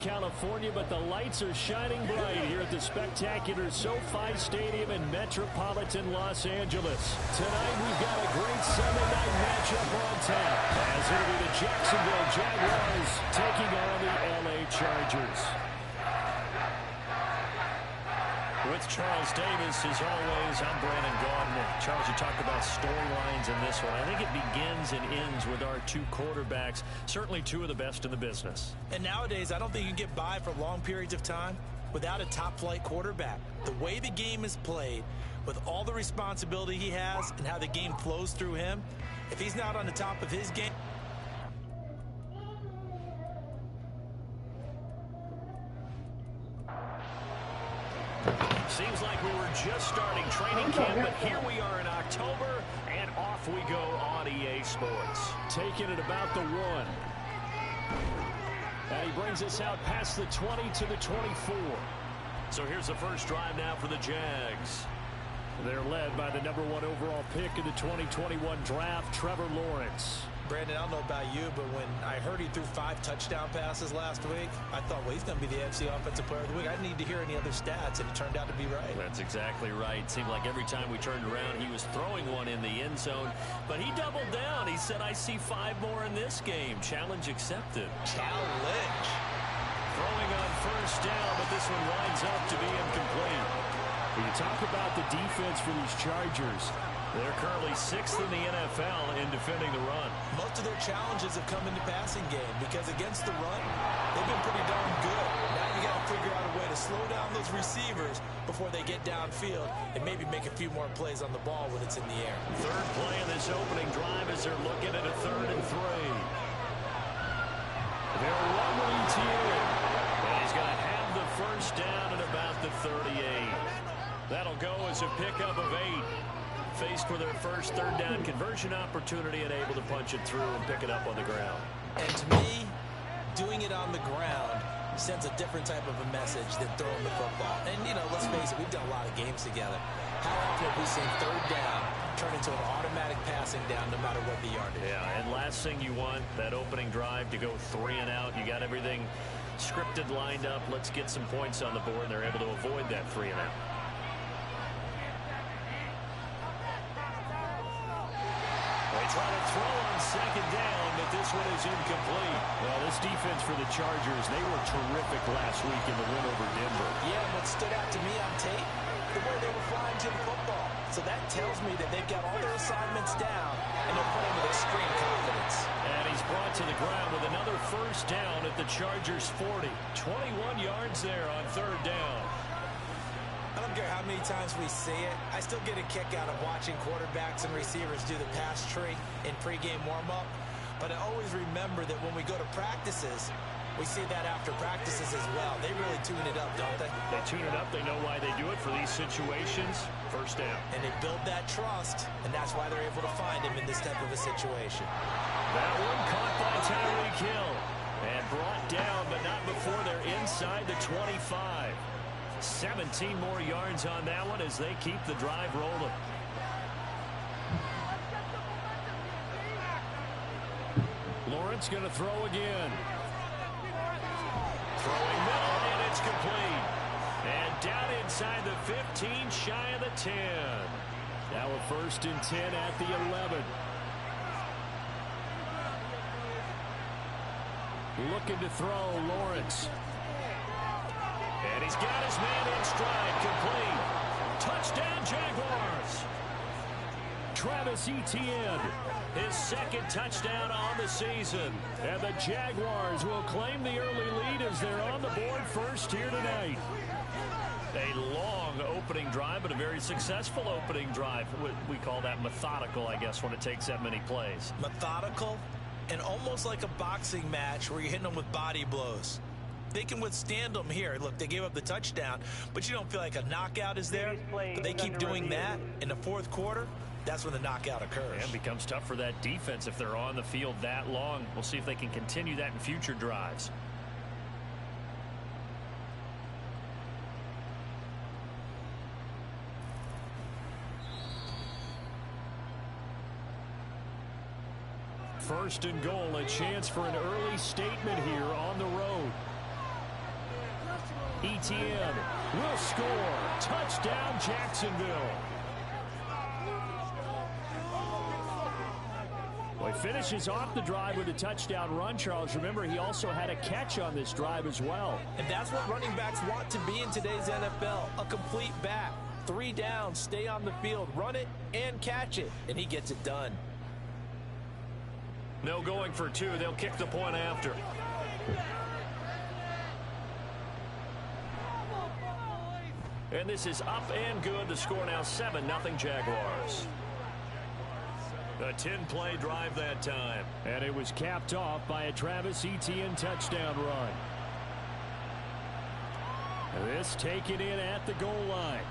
California, but the lights are shining bright here at the spectacular SoFi Stadium in metropolitan Los Angeles. Tonight we've got a great Sunday night matchup on tap, as it'll be the Jacksonville Jaguars taking on the LA Chargers. With Charles Davis, as always, I'm Brandon Gaudin. Charles, you talked about storylines in this one. I think it begins and ends with our two quarterbacks, certainly two of the best in the business. And nowadays, I don't think you can get by for long periods of time without a top-flight quarterback. The way the game is played, with all the responsibility he has and how the game flows through him, if he's not on the top of his game... Seems like we were just starting training camp, but here we are in October, and off we go on EA Sports. Taking it about the 1. And he brings us out past the 20 to the 24. So here's the first drive now for the Jags. They're led by the #1 overall pick in the 2021 draft, Trevor Lawrence. Brandon, I don't know about you, but when I heard he threw 5 touchdown passes last week, I thought, well, he's going to be the AFC Offensive Player of the Week. I didn't need to hear any other stats, and it turned out to be right. That's exactly right. Seemed like every time we turned around, he was throwing one in the end zone, but he doubled down. He said, I see 5 more in this game. Challenge accepted. Challenge. Throwing on first down, but this one winds up to be incomplete. When you talk about the defense for these Chargers, they're currently 6th in the NFL in defending the run. Most of their challenges have come in the passing game because against the run, they've been pretty darn good. Now you got to figure out a way to slow down those receivers before they get downfield and maybe make a few more plays on the ball when it's in the air. Third play in this opening drive as they're looking at a 3rd and 3. They'll run with ETN. And he's going to have the first down at about the 38. That'll go as a pickup of 8. Faced with their first 3rd down conversion opportunity and able to punch it through and pick it up on the ground. And to me, doing it on the ground sends a different type of a message than throwing the football. And, you know, let's face it, we've done a lot of games together. How often have we seen 3rd down turn into an automatic passing down no matter what the yardage? Yeah, and last thing you want, that opening drive to go 3 and out. You got everything scripted, lined up. Let's get some points on the board, and they're able to avoid that 3 and out. They try to throw on 2nd down, but this one is incomplete. Well, this defense for the Chargers, they were terrific last week in the win over Denver. Yeah, and what stood out to me on tape, the way they were flying to the football. So that tells me that they've got all their assignments down, and they're playing with extreme confidence. And he's brought to the ground with another first down at the Chargers' 40. 21 yards there on 3rd down. I don't care how many times we see it. I still get a kick out of watching quarterbacks and receivers do the pass tree in pregame warm-up. But I always remember that when we go to practices, we see that after practices as well. They really tune it up, don't they? They tune it up. They know why they do it for these situations. First down. And they build that trust, and that's why they're able to find him in this type of a situation. That one caught by Tyreek Hill and brought down, but not before they're inside the 25. 17 more yards on that one as they keep the drive rolling. Lawrence going to throw again. Throwing middle, and it's complete. And down inside the 15, shy of the 10. Now a 1st and 10 at the 11. Looking to throw, Lawrence. And he's got his man in stride, complete. Touchdown, Jaguars. Travis Etienne, his 2nd touchdown on the season. And the Jaguars will claim the early lead as they're on the board first here tonight. A long opening drive, but a very successful opening drive. We call that methodical, I guess, when it takes that many plays. Methodical and almost like a boxing match where you're hitting them with body blows. They can withstand them here. Look, they gave up the touchdown, but you don't feel like a knockout is there. But they keep doing that in the 4th quarter. That's when the knockout occurs. And it becomes tough for that defense if they're on the field that long. We'll see if they can continue that in future drives. First and goal, a chance for an early statement here on the road. Etienne will score. Touchdown, Jacksonville. Well, he finishes off the drive with a touchdown run, Charles. Remember, he also had a catch on this drive as well. And that's what running backs want to be in today's NFL, a complete back. 3 downs, stay on the field, run it, and catch it, and he gets it done. No going for 2. They'll kick the point after. And this is up and good. The score now 7-0 Jaguars. A 10-play drive that time. And it was capped off by a Travis Etienne touchdown run. This taken in at the goal line.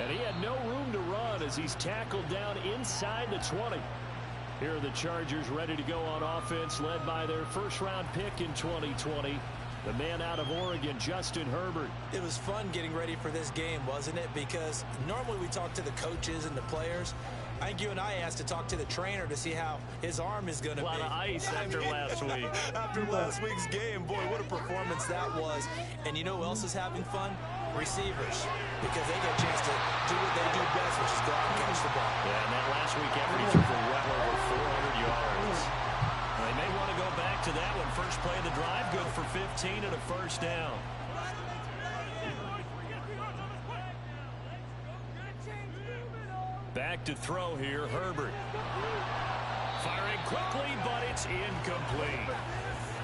And he had no room to run as he's tackled down inside the 20. Here are the Chargers ready to go on offense, led by their first-round pick in 2020. The man out of Oregon, Justin Herbert. It was fun getting ready for this game, wasn't it? Because normally we talk to the coaches and the players. I think you and I asked to talk to the trainer to see how his arm is going to be. A lot of ice after last week. After last week's game, boy, what a performance that was. And you know who else is having fun? Receivers. Because they get a chance to do what they do best, which is go out and catch the ball. Yeah, and that last week effort, he threw for well over 400 yards. They may want to go back to that one. First play of the drive, good for 15 and a first down. Back to throw here, Herbert. Firing quickly, but it's incomplete.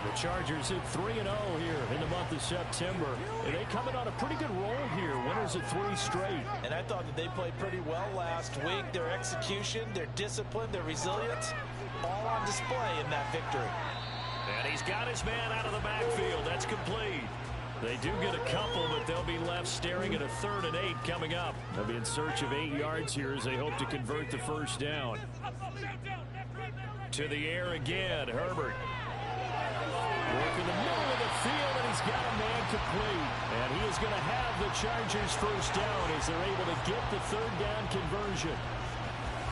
The Chargers at 3-0 here in the month of September. And they coming on a pretty good roll here. Winners of 3 straight. And I thought that they played pretty well last week. Their execution, their discipline, their resilience, all on display in that victory. And he's got his man out of the backfield. That's complete. They do get a couple, but they'll be left staring at a 3rd and 8 coming up. They'll be in search of 8 yards here as they hope to convert the first down. To the air again, Herbert. Working the middle of the field, and he's got a man complete. And he is going to have the Chargers first down as they're able to get the 3rd down conversion.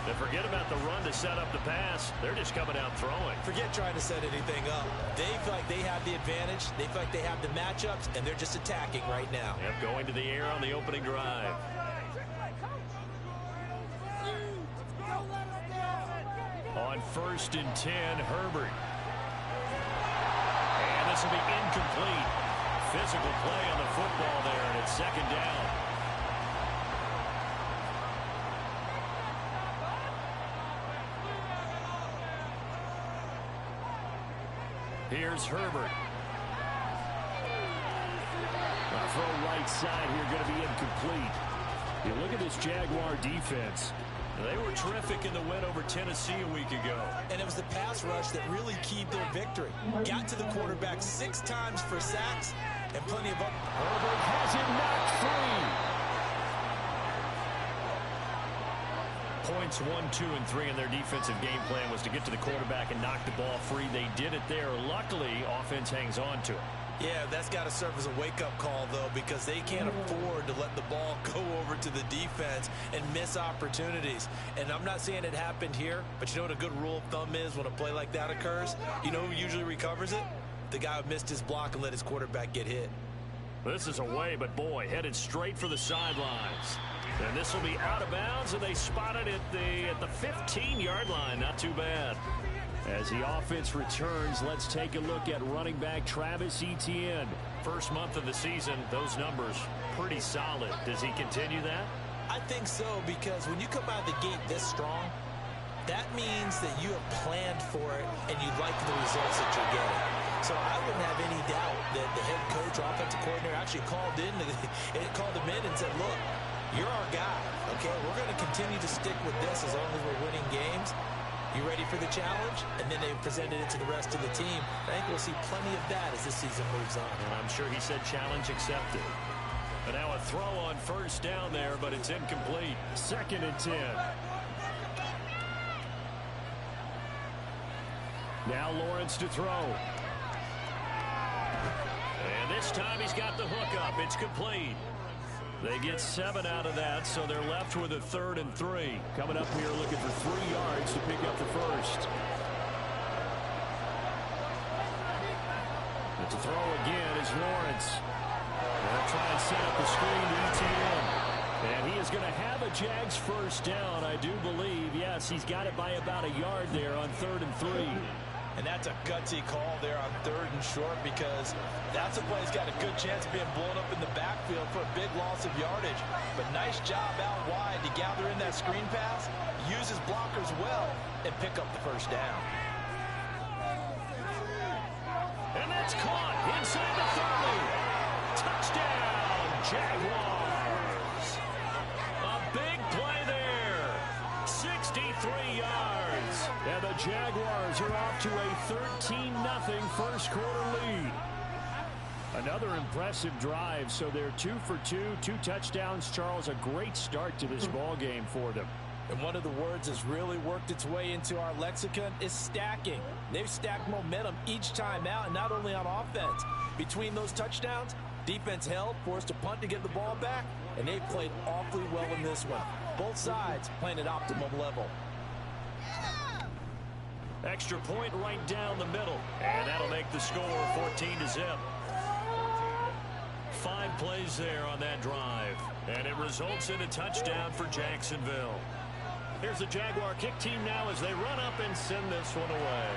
And forget about the run to set up the pass. They're just coming out throwing. Forget trying to set anything up. They feel like they have the advantage. They feel like they have the matchups, and they're just attacking right now. Yep, going to the air on the opening drive. On 1st and 10, Herbert. And this will be incomplete. Physical play on the football there, and it's 2nd down. Here's Herbert. Throw right side here, going to be incomplete. You look at this Jaguar defense. They were terrific in the win over Tennessee a week ago. And it was the pass rush that really keyed their victory. Got to the quarterback 6 times for sacks and plenty of up. Herbert has it knocked free. Points 1, 2, and 3 in their defensive game plan was to get to the quarterback and knock the ball free. They did it there. Luckily, offense hangs on to it. Yeah, that's got to serve as a wake-up call, though, because they can't afford to let the ball go over to the defense and miss opportunities. And I'm not saying it happened here, but you know what a good rule of thumb is when a play like that occurs? You know who usually recovers it? The guy who missed his block and let his quarterback get hit. This is away, but boy, headed straight for the sidelines. And this will be out of bounds, and they spot it at the 15-yard line. Not too bad. As the offense returns, let's take a look at running back Travis Etienne. First month of the season, those numbers pretty solid. Does he continue that? I think so, because when you come out of the gate this strong, that means that you have planned for it and you like the results that you're getting. So I wouldn't have any doubt that the head coach or offensive coordinator actually called him in and said, look, you're our guy, okay? We're going to continue to stick with this as long as we're winning games. You ready for the challenge? And then they presented it to the rest of the team. I think we'll see plenty of that as this season moves on. And I'm sure he said challenge accepted. And now a throw on first down there, but it's incomplete. 2nd and 10. Now Lawrence to throw. And this time he's got the hook up. It's complete. They get 7 out of that, so they're left with a 3rd and 3. Coming up here looking for 3 yards to pick up the first. The To throw again is Lawrence. They'll try and set up the screen to ETN. And he is going to have a Jags first down, I do believe. Yes, he's got it by about a yard there on 3rd and 3. And that's a gutsy call there on 3rd and short, because that's a play that's got a good chance of being blown up in the backfield for a big loss of yardage. But nice job out wide to gather in that screen pass, use his blockers well, and pick up the first down. And that's caught inside the 30. Touchdown, Jaguars. A big play there. 63 yards. And the Jaguars are off to a 13-0 first quarter lead. Another impressive drive, so they're 2 for 2, 2 touchdowns. Charles, a great start to this ball game for them. And one of the words that's really worked its way into our lexicon is stacking. They've stacked momentum each time out, and not only on offense. Between those touchdowns, defense held, forced a punt to get the ball back, and they've played awfully well in this one. Both sides playing at optimum level. Extra point right down the middle, and that'll make the score 14-0. 5 plays there on that drive, and it results in a touchdown for Jacksonville. Here's the Jaguar kick team now as they run up and send this one away.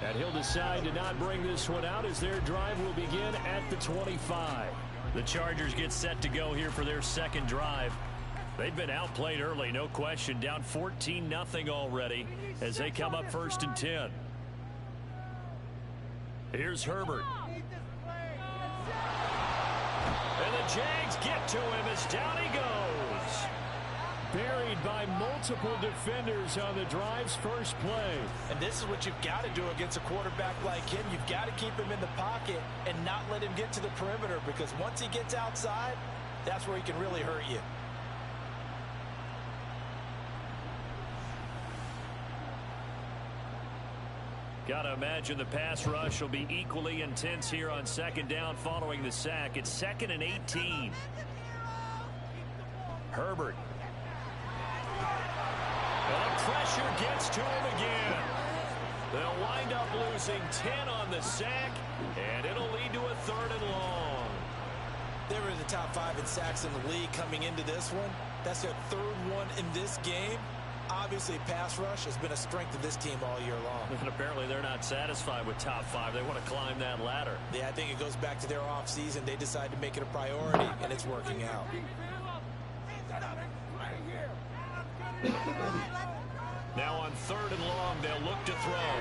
And he'll decide to not bring this one out as their drive will begin at the 25. The Chargers get set to go here for their second drive. They've been outplayed early, no question, down 14-0 already as they come up 1st and 10. Here's Herbert. And the Jags get to him as down he goes. Buried by multiple defenders on the drive's first play. And this is what you've got to do against a quarterback like him. You've got to keep him in the pocket and not let him get to the perimeter, because once he gets outside, that's where he can really hurt you. Got to imagine the pass rush will be equally intense here on 2nd down following the sack. It's 2nd and 18. Herbert. And the pressure gets to him again. They'll wind up losing 10 on the sack, and it'll lead to a 3rd and long. They were in the top 5 in sacks in the league coming into this one. That's their 3rd one in this game. Obviously, pass rush has been a strength of this team all year long. And apparently they're not satisfied with top 5. They want to climb that ladder. Yeah, I think it goes back to their offseason. They decided to make it a priority, and it's working out. Now on 3rd and long, they'll look to throw.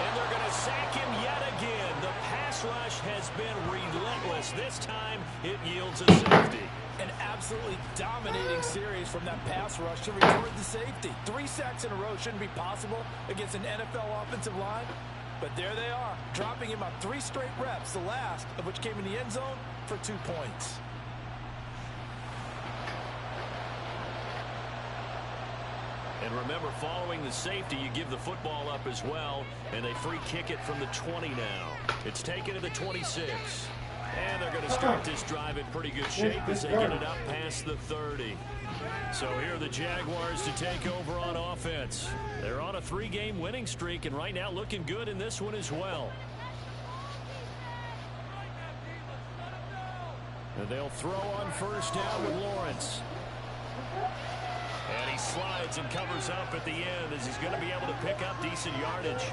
And they're going to sack him yet again. The pass rush has been relentless. This time, it yields a safety. An absolutely dominating series from that pass rush to record the safety. 3 sacks in a row shouldn't be possible against an NFL offensive line. But there they are, dropping him on 3 straight reps, the last of which came in the end zone for 2 points. And remember, following the safety, you give the football up as well, and they free kick it from the 20 now. It's taken to the 26. And they're going to start this drive in pretty good shape as they get it up past the 30. So here are the Jaguars to take over on offense. They're on a 3-game winning streak, and right now looking good in this one as well. And they'll throw on 1st down with Lawrence. And he slides and covers up at the end as he's going to be able to pick up decent yardage.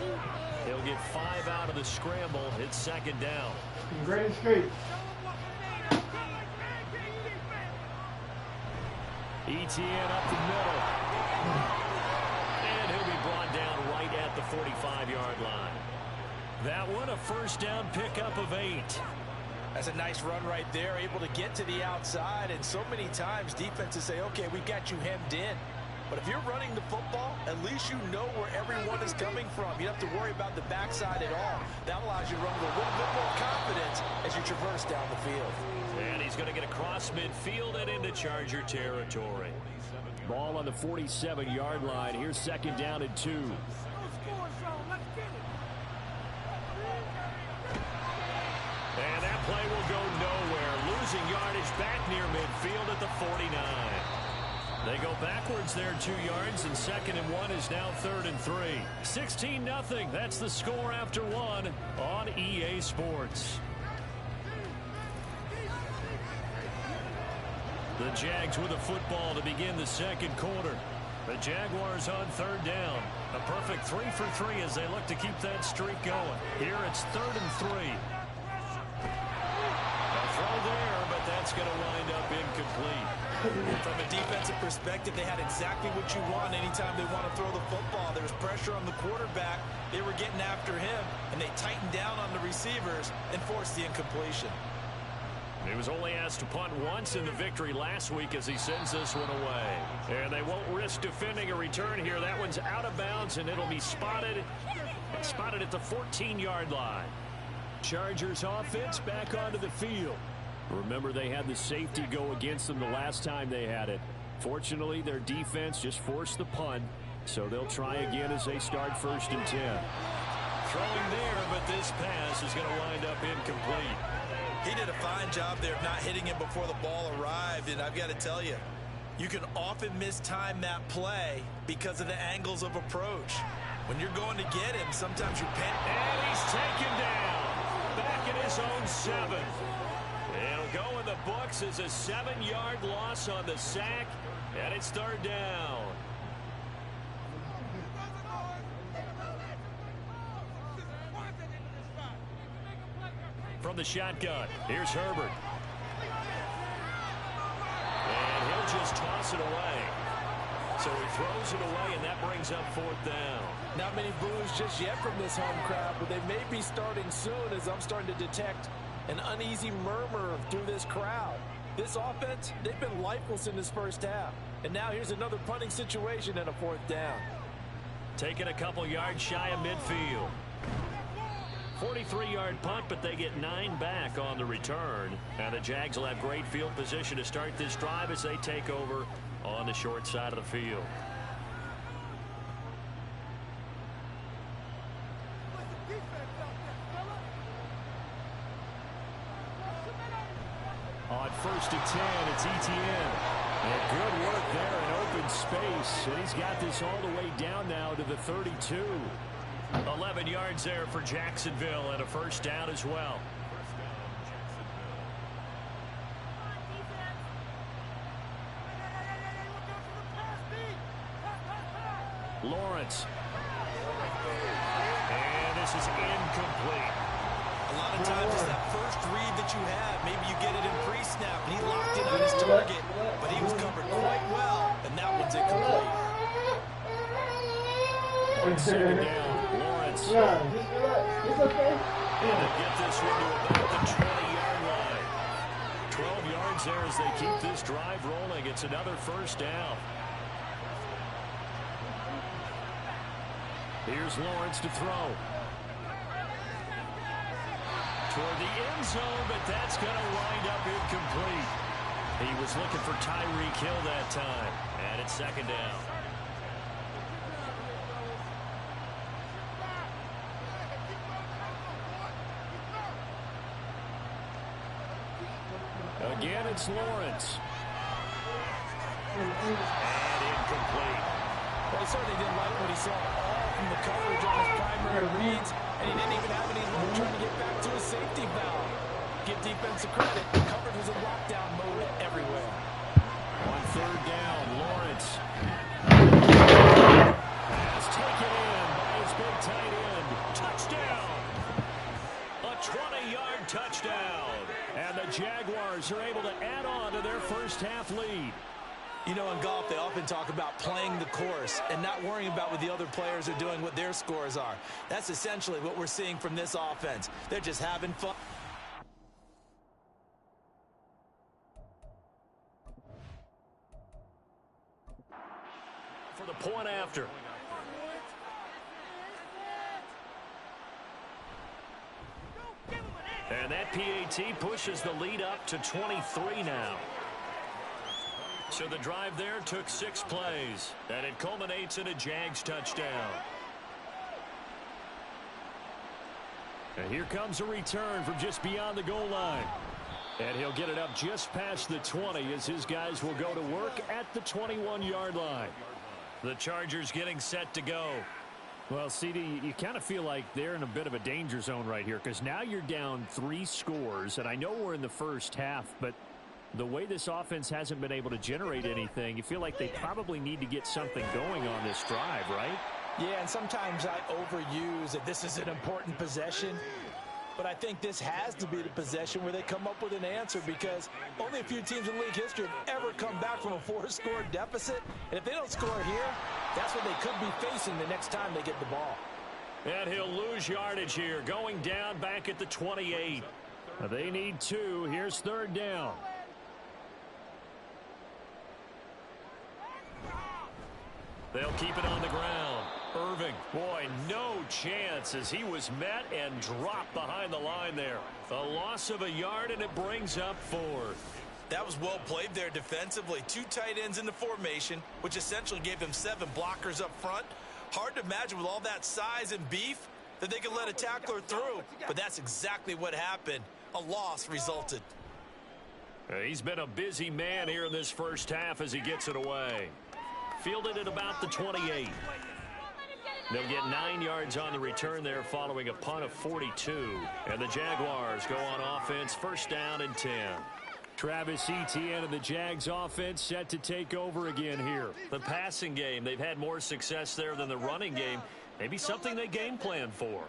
He'll get 5 out of the scramble. It's 2nd down. Great escape. ETN up the middle. And he'll be brought down right at the 45-yard line. That one, a 1st down pickup of 8. That's a nice run right there, able to get to the outside. And so many times defenses say, okay, we've got you hemmed in. But if you're running the football, at least you know where everyone is coming from. You don't have to worry about the backside at all. That allows you to run with a little bit more confidence as you traverse down the field. And he's going to get across midfield and into Charger territory. Ball on the 47-yard line. Here's 2nd down and 2. And that play will go nowhere. Losing yardage back near midfield at the 49. They go backwards there 2 yards, and 2nd and 1 is now 3rd and 3. 16-0. That's the score after 1 on EA Sports. The Jags with the football to begin the 2nd quarter. The Jaguars on 3rd down. A perfect 3 for 3 as they look to keep that streak going. Here it's 3rd and 3. A throw there, but that's going to wind up incomplete. From a defensive perspective, they had exactly what you want anytime they want to throw the football. There was pressure on the quarterback. They were getting after him, and they tightened down on the receivers and forced the incompletion. He was only asked to punt once in the victory last week as he sends this one away. And they won't risk defending a return here. That one's out of bounds, and it'll be spotted at the 14-yard line. Chargers offense back onto the field. Remember, they had the safety go against them the last time they had it. Fortunately, their defense just forced the punt, so they'll try again as they start 1st and 10. Throwing there, but this pass is going to wind up incomplete. He did a fine job there of not hitting him before the ball arrived, and I've got to tell you, you can often mistime that play because of the angles of approach. When you're going to get him, sometimes you're and he's taken down. Back in his own 7. It'll go in the books as a 7-yard loss on the sack, and it's 3rd down. From the shotgun, here's Herbert. And he'll just toss it away. So he throws it away, and that brings up 4th down. Not many boos just yet from this home crowd, but they may be starting soon as I'm starting to detect an uneasy murmur through this crowd. This offense, they've been lifeless in this first half. And now here's another punting situation and a 4th down. Taking a couple yards shy of midfield. 43-yard punt, but they get 9 back on the return. And the Jags will have great field position to start this drive as they take over on the short side of the field. On 1st and 10, it's Etienne. And good work there in open space. And he's got this all the way down now to the 32. 11 yards there for Jacksonville and a 1st down as well. Lawrence. And this is incomplete. A lot of times it's that first read that you have. Maybe you get it in pre-snap, and he locked in on his target, but he was covered quite well, and that one's incomplete. On 2nd down. Lawrence. It's okay. And they get this one to about the 20-yard line. 12 yards there as they keep this drive rolling. It's another 1st down. Here's Lawrence to throw. Toward the end zone, but that's going to wind up incomplete. He was looking for Tyreek Hill that time. And it's 2nd down. Again, it's Lawrence. And incomplete. Well, he certainly didn't like what he saw all from the coverage on his primary reads, and he didn't even have any luck trying to get back to his safety valve. Give defensive credit. The coverage was in lockdown mode everywhere. On 3rd down, Lawrence. Pass taken in by his big tight end. Touchdown! A 20-yard touchdown. And the Jaguars are able to add on to their first half lead. You know, in golf, they often talk about playing the course and not worrying about what the other players are doing, what their scores are. That's essentially what we're seeing from this offense. They're just having fun. For the point after. And that PAT pushes the lead up to 23 now. So the drive there took 6 plays, and it culminates in a Jags touchdown. And here comes a return from just beyond the goal line. And he'll get it up just past the 20 as his guys will go to work at the 21-yard line. The Chargers getting set to go. Well, CD, you kind of feel like they're in a bit of a danger zone right here because now you're down 3 scores, and I know we're in the first half, but the way this offense hasn't been able to generate anything, you feel like they probably need to get something going on this drive, right? Yeah, and sometimes I overuse that this is an important possession. But I think this has to be the possession where they come up with an answer because only a few teams in league history have ever come back from a 4-score deficit. And if they don't score here, that's what they could be facing the next time they get the ball. And he'll lose yardage here, going down back at the 28. They need 2. Here's 3rd down. They'll keep it on the ground. Irving, boy, no chance as he was met and dropped behind the line there. A loss of a yard, and it brings up 4th. That was well played there defensively. 2 tight ends in the formation, which essentially gave them 7 blockers up front. Hard to imagine with all that size and beef that they could let a tackler through, but that's exactly what happened. A loss resulted. He's been a busy man here in this first half as he gets it away. Fielded at about the 28. They'll get 9 yards on the return there following a punt of 42. And the Jaguars go on offense, 1st down and 10. Travis Etienne and the Jags offense set to take over again here. The passing game, they've had more success there than the running game. Maybe something they game plan for.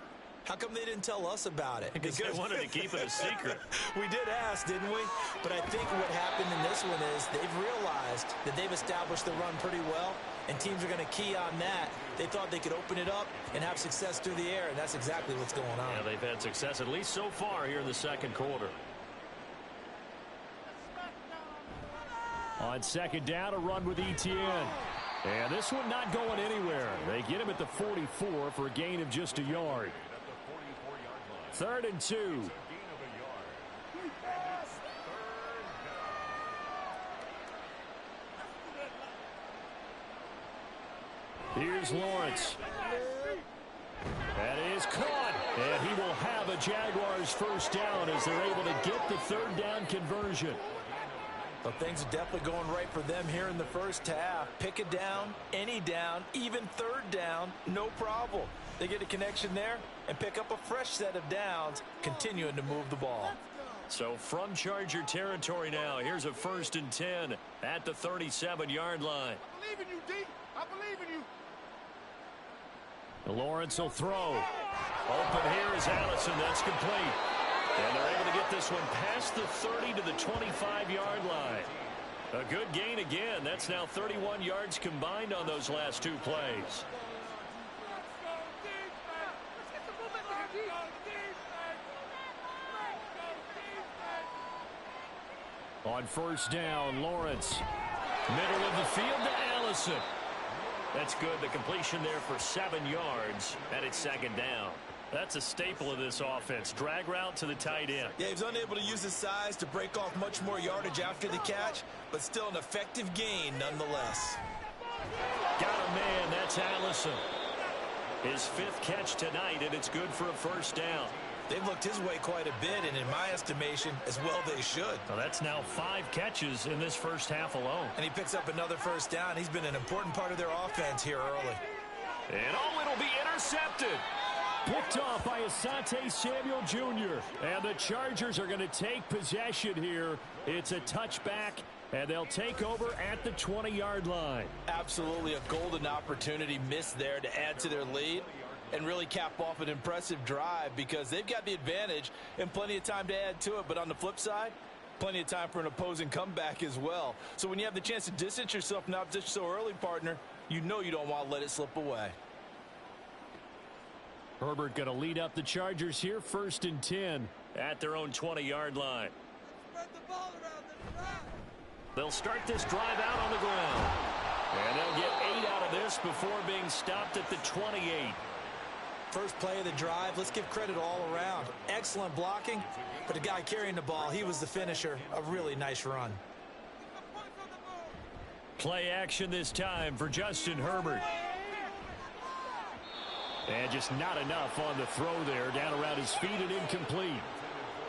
How come they didn't tell us about it? Because they wanted to keep it a secret. We did ask, didn't we? But I think what happened in this one is they've realized that they've established the run pretty well, and teams are going to key on that. They thought they could open it up and have success through the air, and that's exactly what's going on. Yeah, they've had success at least so far here in the second quarter. On 2nd down, a run with Etienne. And this one not going anywhere. They get him at the 44 for a gain of just a yard. 3rd and 2. Here's Lawrence. That is caught. And he will have a Jaguars 1st down as they're able to get the 3rd down conversion. Well, things are definitely going right for them here in the first half. Pick it down, any down, even 3rd down, no problem. They get a connection there and pick up a fresh set of downs, continuing to move the ball. So from Charger territory now, here's a 1st and 10 at the 37-yard line. I believe in you, D. I believe in you. Lawrence will throw. Open here is Allison. That's complete. And they're able to get this one past the 30 to the 25-yard line. A good gain again. That's now 31 yards combined on those last 2 plays. On 1st down, Lawrence. Middle of the field to Allison. That's good. The completion there for 7 yards, and it's 2nd down. That's a staple of this offense. Drag route to the tight end. Yeah, he was unable to use his size to break off much more yardage after the catch, but still an effective gain nonetheless. Got a man. That's Allison. His 5th catch tonight, and it's good for a 1st down. They've looked his way quite a bit, and in my estimation, as well they should. So that's now 5 catches in this first half alone. And he picks up another 1st down. He's been an important part of their offense here early. And it'll be intercepted. Picked off by Asante Samuel Jr. And the Chargers are going to take possession here. It's a touchback, and they'll take over at the 20-yard line. Absolutely a golden opportunity missed there to add to their lead and really cap off an impressive drive because they've got the advantage and plenty of time to add to it. But on the flip side, plenty of time for an opposing comeback as well. So when you have the chance to distance yourself from opposition so early, partner, you know you don't want to let it slip away. Herbert going to lead up the Chargers here, 1st and 10 at their own 20-yard line. They'll start this drive out on the ground. And they'll get 8 out of this before being stopped at the 28. First play of the drive, let's give credit all around. Excellent blocking, but the guy carrying the ball, he was the finisher. A really nice run. Play action this time for Justin Herbert. And just not enough on the throw there, down around his feet and incomplete.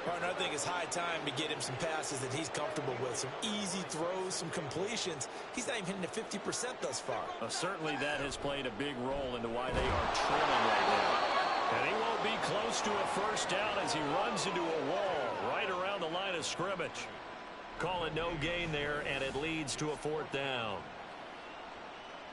Partner, I think it's high time to get him some passes that he's comfortable with, some easy throws, some completions. He's not even hitting at 50% thus far. Certainly that has played a big role into why they are trailing right now. And he won't be close to a first down as he runs into a wall right around the line of scrimmage. Call it no gain there, and it leads to a 4th down.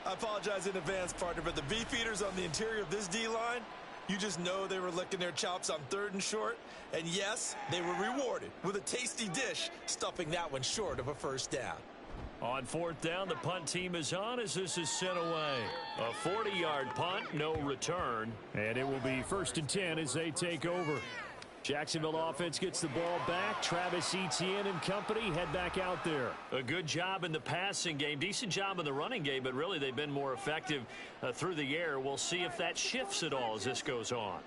I apologize in advance, partner, but the beefeaters on the interior of this D-line, you just know they were licking their chops on 3rd and short. And yes, they were rewarded with a tasty dish, stuffing that one short of a first down. On 4th down, the punt team is on as this is sent away. A 40-yard punt, no return. And it will be 1st and 10 as they take over. Jacksonville offense gets the ball back. Travis Etienne and company head back out there. A good job in the passing game. Decent job in the running game, but really they've been more effective through the air. We'll see if that shifts at all as this goes on.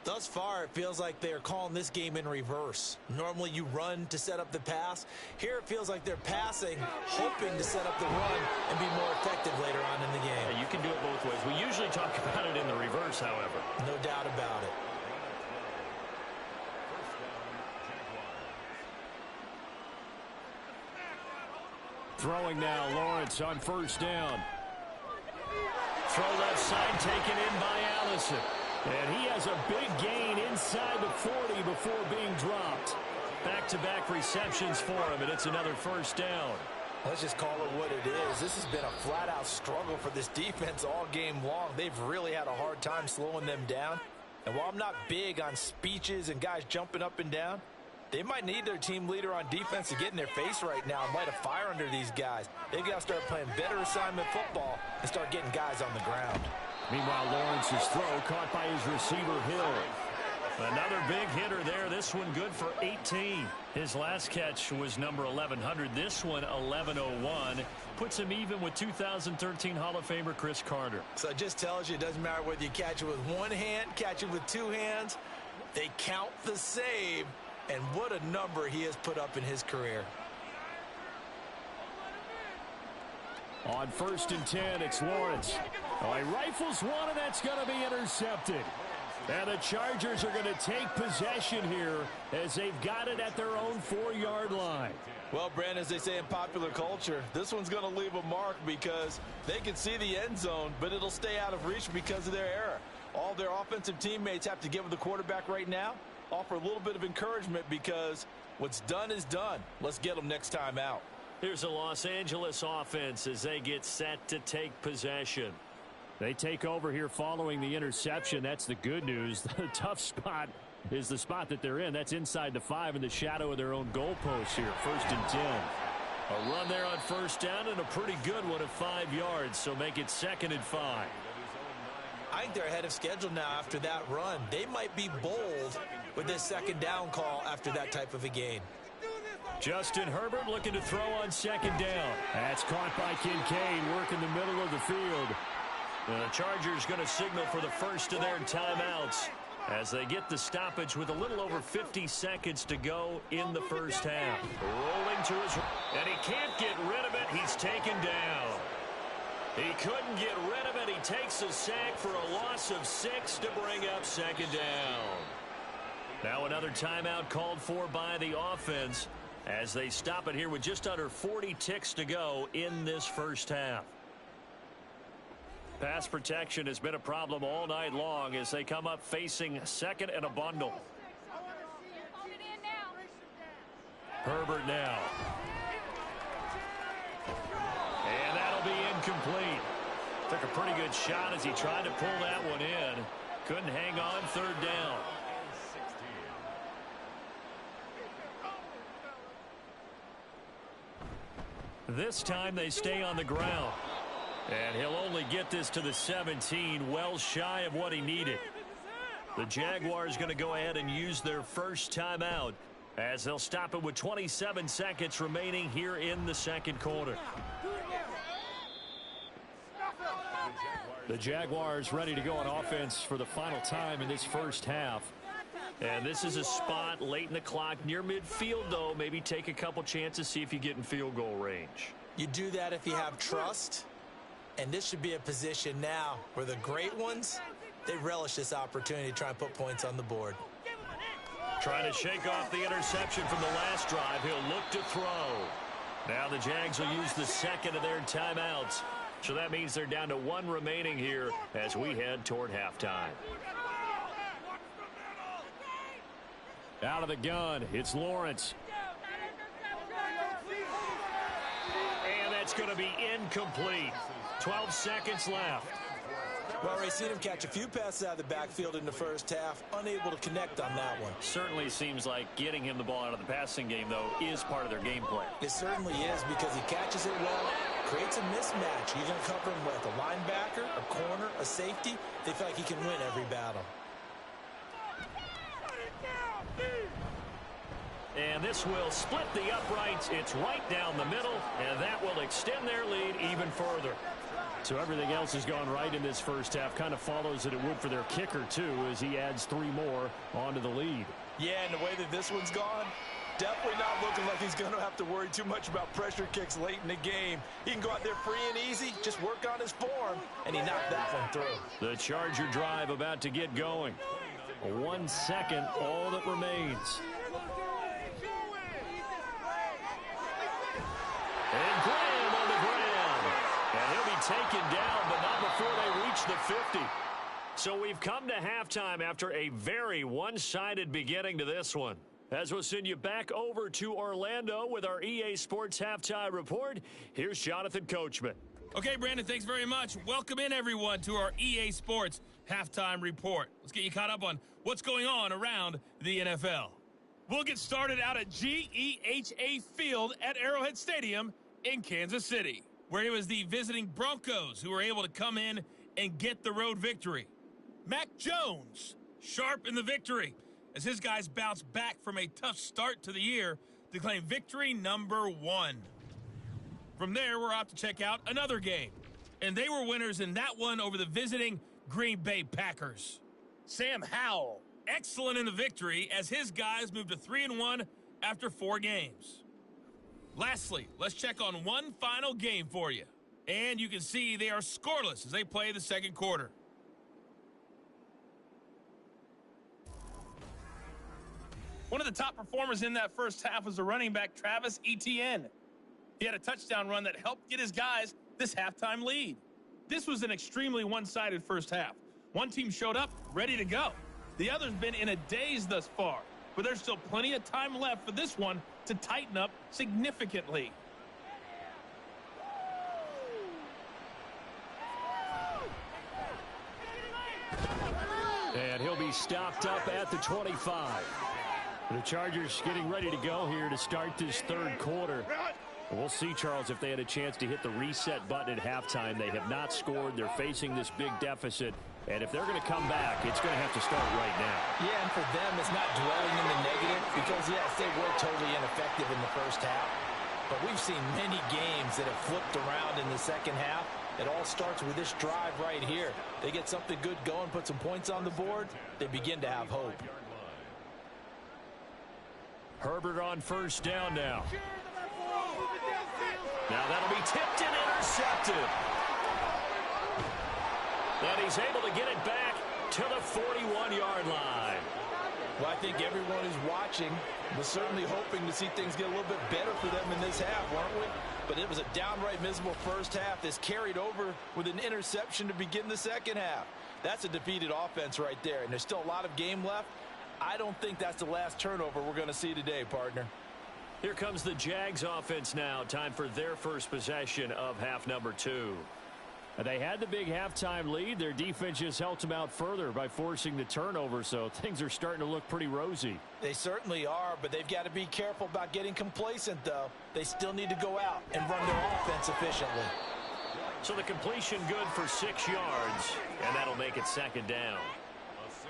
Thus far, it feels like they're calling this game in reverse. Normally you run to set up the pass. Here it feels like they're passing, hoping to set up the run and be more effective later on in the game. Yeah, you can do it both ways. We usually talk about it in the reverse, however. No doubt about it. Throwing now, Lawrence on 1st down. Throw left side taken in by Allison. And he has a big gain inside the 40 before being dropped. Back-to-back receptions for him, and it's another 1st down. Let's just call it what it is. This has been a flat-out struggle for this defense all game long. They've really had a hard time slowing them down. And while I'm not big on speeches and guys jumping up and down, they might need their team leader on defense to get in their face right now and light a fire under these guys. They've got to start playing better assignment football and start getting guys on the ground. Meanwhile, Lawrence's throw caught by his receiver, Hill. Another big hitter there. This one good for 18. His last catch was number 1100. This one 1101. Puts him even with 2013 Hall of Famer Chris Carter. So it just tells you it doesn't matter whether you catch it with one hand, catch it with two hands. They count the save. And what a number he has put up in his career. On 1st and 10, it's Lawrence. Oh, he rifles one, and that's going to be intercepted. And the Chargers are going to take possession here as they've got it at their own 4-yard line. Well, Brandon, as they say in popular culture, this one's going to leave a mark because they can see the end zone, but it'll stay out of reach because of their error. All their offensive teammates have to give the quarterback right now, offer a little bit of encouragement because what's done is done. Let's get them next time out. Here's a Los Angeles offense as they get set to take possession. They take over here following the interception. That's the good news. The tough spot is the spot that they're in. That's inside the 5 in the shadow of their own goalpost here. 1st and 10. A run there on 1st down and a pretty good one at 5 yards. So make it 2nd and 5. I think they're ahead of schedule now after that run. They might be bold with this 2nd down call after that type of a gain. Justin Herbert looking to throw on 2nd down. That's caught by Kincaid, working the middle of the field. The Chargers going to signal for the first of their timeouts as they get the stoppage with a little over 50 seconds to go in the first half. Rolling to his and he can't get rid of it. He's taken down. He couldn't get rid of it. He takes a sack for a loss of 6 to bring up 2nd down. Now another timeout called for by the offense as they stop it here with just under 40 ticks to go in this first half. Pass protection has been a problem all night long as they come up facing 2nd and a bundle. Herbert now. And that'll be incomplete. Took a pretty good shot as he tried to pull that one in. Couldn't hang on 3rd down. This time they stay on the ground. And he'll only get this to the 17, well shy of what he needed. The Jaguars going to go ahead and use their first timeout as they'll stop it with 27 seconds remaining here in the 2nd quarter. The Jaguars ready to go on offense for the final time in this first half. And this is a spot late in the clock near midfield, though. Maybe take a couple chances, see if you get in field goal range. You do that if you have trust. And this should be a position now where the great ones, they relish this opportunity to try and put points on the board. Trying to shake off the interception from the last drive. He'll look to throw. Now the Jags will use the second of their timeouts. So that means they're down to one remaining here as we head toward halftime. Out of the gun, it's Lawrence. And that's going to be incomplete. 12 seconds left. Well, Ray, seen him catch a few passes out of the backfield in the first half, unable to connect on that one. Certainly seems like getting him the ball out of the passing game, though, is part of their game plan. It certainly is because he catches it well, creates a mismatch. You're going to cover him with a linebacker, a corner, a safety. They feel like he can win every battle. And this will split the uprights. It's right down the middle, and that will extend their lead even further. So everything else has gone right in this first half. Kind of follows that it would for their kicker, too, as he adds 3 more onto the lead. Yeah, and the way that this one's gone, definitely not looking like he's going to have to worry too much about pressure kicks late in the game. He can go out there free and easy, just work on his form, and he knocked that one through. The Charger drive about to get going. 1 second, all that remains. And Graham on the ground. And he'll be taken down, but not before they reach the 50. So we've come to halftime after a very one-sided beginning to this one. As we'll send you back over to Orlando with our EA Sports Halftime Report, here's Jonathan Coachman. Okay, Brandon, thanks very much. Welcome in, everyone, to our EA Sports Halftime Report. Let's get you caught up on what's going on around the NFL. We'll get started out at GEHA Field at Arrowhead Stadium in Kansas City, where it was the visiting Broncos who were able to come in and get the road victory. Mac Jones, sharp in the victory, as his guys bounce back from a tough start to the year to claim victory number 1. From there, we're off to check out another game, and they were winners in that one over the visiting Green Bay Packers. Sam Howell, excellent in the victory as his guys moved to 3-1 after 4 games. Lastly, let's check on one final game for you. And you can see they are scoreless as they play the second quarter. One of the top performers in that first half was the running back Travis Etienne. He had a touchdown run that helped get his guys this halftime lead. This was an extremely one-sided first half. One team showed up ready to go. The other's been in a daze thus far, but there's still plenty of time left for this one to tighten up significantly. And he'll be stopped up at the 25. The Chargers getting ready to go here to start this third quarter. We'll see, Charles, if they had a chance to hit the reset button at halftime. They have not scored. They're facing this big deficit. And if they're going to come back, it's going to have to start right now. Yeah, and for them, it's not dwelling in the negative because, yes, they were totally ineffective in the first half. But we've seen many games that have flipped around in the second half. It all starts with this drive right here. They get something good going, put some points on the board, they begin to have hope. Herbert on first down now. Now that'll be tipped and intercepted. And he's able to get it back to the 41-yard line. Well, I think everyone who's watching was certainly hoping to see things get a little bit better for them in this half, weren't we? But it was a downright miserable first half. This carried over with an interception to begin the second half. That's a defeated offense right there, and there's still a lot of game left. I don't think that's the last turnover we're going to see today, partner. Here comes the Jags offense now. Time for their first possession of half number 2. They had the big halftime lead. Their defense just helped them out further by forcing the turnover, so things are starting to look pretty rosy. They certainly are, but they've got to be careful about getting complacent, though. They still need to go out and run their offense efficiently. So the completion good for 6 yards, and that'll make it second down.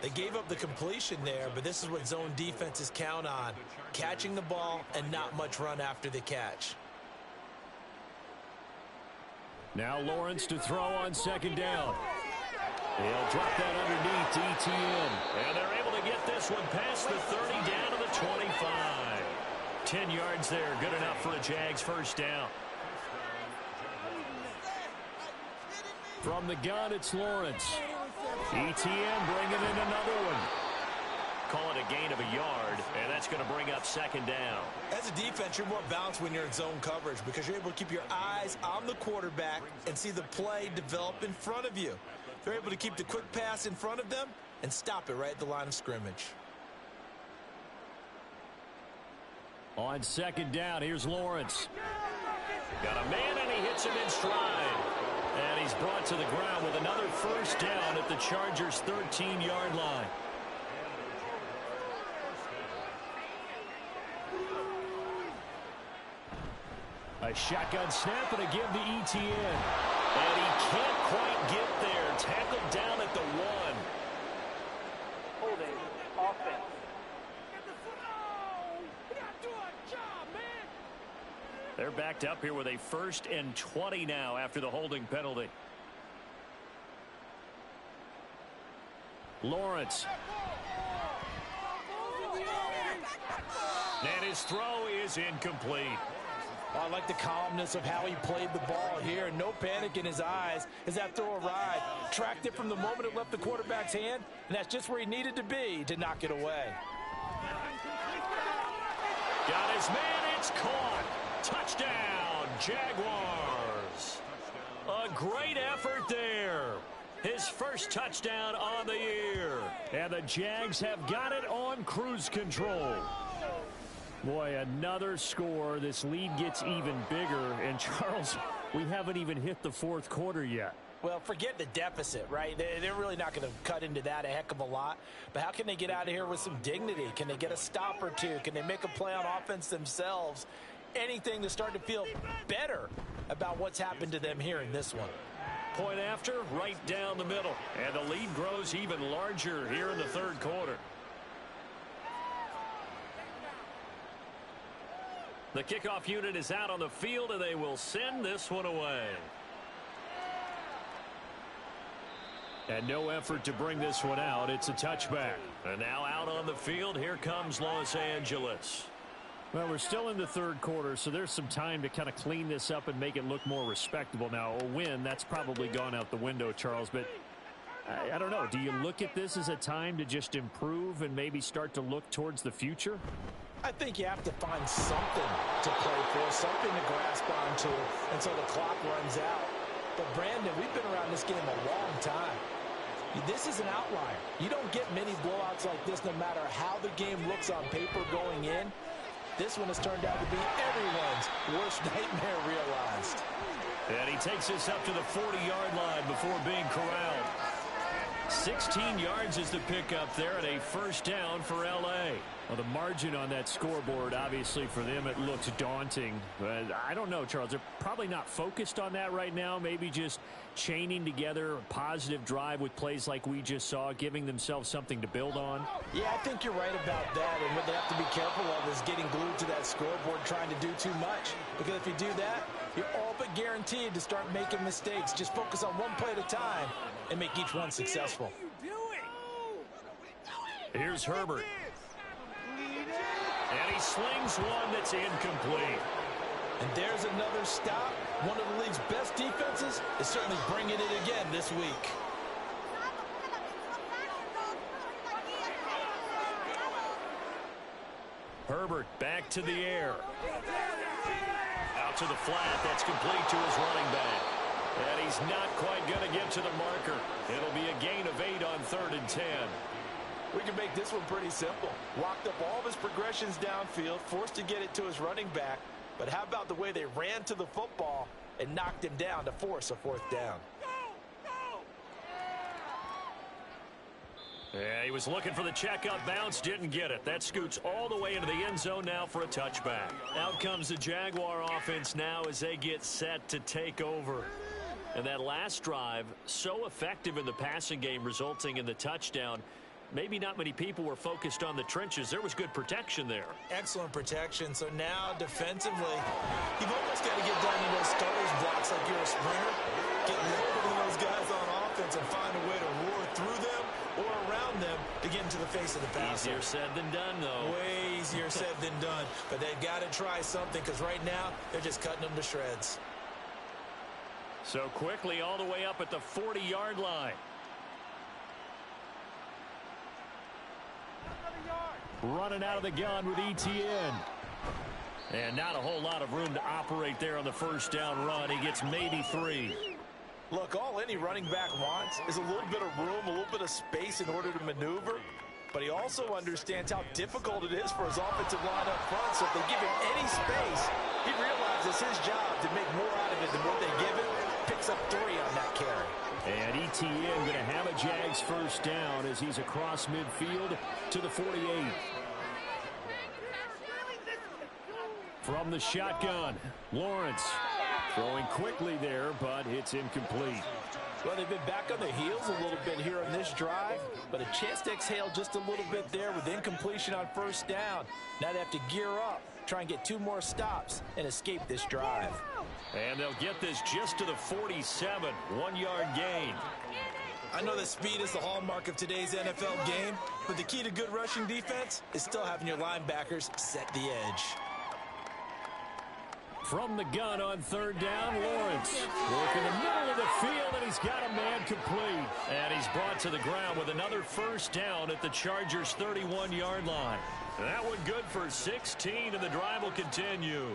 They gave up the completion there, but this is what zone defenses count on. Catching the ball and not much run after the catch. Now Lawrence to throw on second down. He'll drop that underneath to Etienne. And they're able to get this one past the 30 down to the 25. 10 yards there, good enough for a Jags first down. From the gun, it's Lawrence. Etienne bringing in another one. Call it a gain of a yard. that's going to bring up second down. As a defense, you're more balanced when you're in zone coverage because you're able to keep your eyes on the quarterback and see the play develop in front of you. They're able to keep the quick pass in front of them and stop it right at the line of scrimmage. On second down, here's Lawrence. Got a man, and he hits him in stride. And he's brought to the ground with another first down at the Chargers' 13-yard line. A shotgun snap and a give to ETN. And he can't quite get there. Tackled down at the 1. Holding offense. They're backed up here with a 1st and 20 now after the holding penalty. Lawrence. And his throw is incomplete. I like the calmness of how he played the ball here. No panic in his eyes as that throw arrived. Tracked it from the moment it left the quarterback's hand, and that's just where he needed to be to knock it away. Got his man, it's caught. Touchdown, Jaguars. A great effort there. His first touchdown on the year. And the Jags have got it on cruise control. Boy, another score. This lead gets even bigger. And, Charles, we haven't even hit the 4th quarter yet. Well, forget the deficit, right? They're really not going to cut into that a heck of a lot. But how can they get out of here with some dignity? Can they get a stop or two? Can they make a play on offense themselves? Anything to start to feel better about what's happened to them here in this one. Point after, right down the middle. And the lead grows even larger here in the 3rd quarter. The kickoff unit is out on the field, and they will send this one away. And no effort to bring this one out. It's a touchback. And now out on the field, here comes Los Angeles. Well, we're still in the 3rd quarter, so there's some time to kind of clean this up and make it look more respectable. Now, a win, that's probably gone out the window, Charles, but I don't know. Do you look at this as a time to just improve and maybe start to look towards the future? I think you have to find something to play for, something to grasp onto until the clock runs out. But, Brandon, we've been around this game a long time. This is an outlier. You don't get many blowouts like this no matter how the game looks on paper going in. This one has turned out to be everyone's worst nightmare realized. And he takes this up to the 40-yard line before being corralled. 16 yards is the pickup there and a first down for L.A. Well, the margin on that scoreboard, obviously, for them, it looks daunting. But I don't know, Charles. They're probably not focused on that right now. Maybe just chaining together a positive drive with plays like we just saw, giving themselves something to build on. Yeah, I think you're right about that. And what they have to be careful of is getting glued to that scoreboard trying to do too much. Because if you do that, you're all but guaranteed to start making mistakes. Just focus on one play at a time and make each one successful. Here's Herbert. And he slings one that's incomplete. And there's another stop. One of the league's best defenses is certainly bringing it again this week. Herbert back to the air. Out to the flat. That's complete to his running back. And he's not quite going to get to the marker. It'll be a gain of 8 on 3rd and 10. We can make this one pretty simple. Walked up all of his progressions downfield, forced to get it to his running back. But how about the way they ran to the football and knocked him down to force a 4th down? Yeah, he was looking for the checkup bounce, didn't get it. That scoots all the way into the end zone now for a touchback. Out comes the Jaguar offense now as they get set to take over. And that last drive, so effective in the passing game, resulting in the touchdown. Maybe not many people were focused on the trenches. There was good protection there. Excellent protection. So now defensively, you've almost got to get down to those starters blocks like you're a sprinter. Get lower than those guys on offense and find a way to roar through them or around them to get into the face of the passer. Easier said than done, though. Way easier said than done. But they've got to try something because right now they're just cutting them to shreds. So quickly all the way up at the 40-yard line. running out of the gun with ETN. And not a whole lot of room to operate there on the first down run. He gets maybe 3. Look, all any running back wants is a little bit of room, a little bit of space in order to maneuver. But he also understands how difficult it is for his offensive line up front. So if they give him any space, he realizes his job to make more out of it than what they give him. Picks up 3 on that carry. And ETN going to have a Jags first down as he's across midfield to the 48. From the shotgun, Lawrence throwing quickly there, but it's incomplete. Well, they've been back on their heels a little bit here on this drive, but a chance to exhale just a little bit there with incompletion on first down. Now they have to gear up, try and get 2 more stops, and escape this drive. And they'll get this just to the 47, 1-yard gain. I know that speed is the hallmark of today's NFL game, but the key to good rushing defense is still having your linebackers set the edge. From the gun on third down, Lawrence. Work in the middle of the field, and he's got a man complete. And he's brought to the ground with another first down at the Chargers' 31-yard line. That one good for 16, and the drive will continue.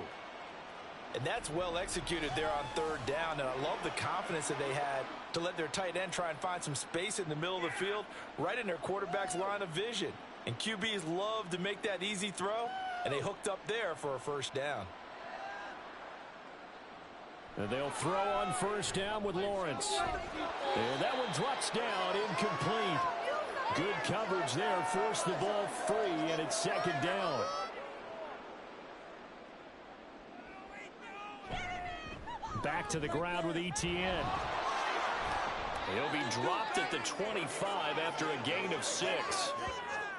And that's well executed there on third down, and I love the confidence that they had to let their tight end try and find some space in the middle of the field, right in their quarterback's line of vision. And QBs love to make that easy throw, and they hooked up there for a first down. And they'll throw on first down with Lawrence. And that one drops down, incomplete. Good coverage there, forced the ball free, and it's second down. Back to the ground with ETN. He'll be dropped at the 25 after a gain of 6.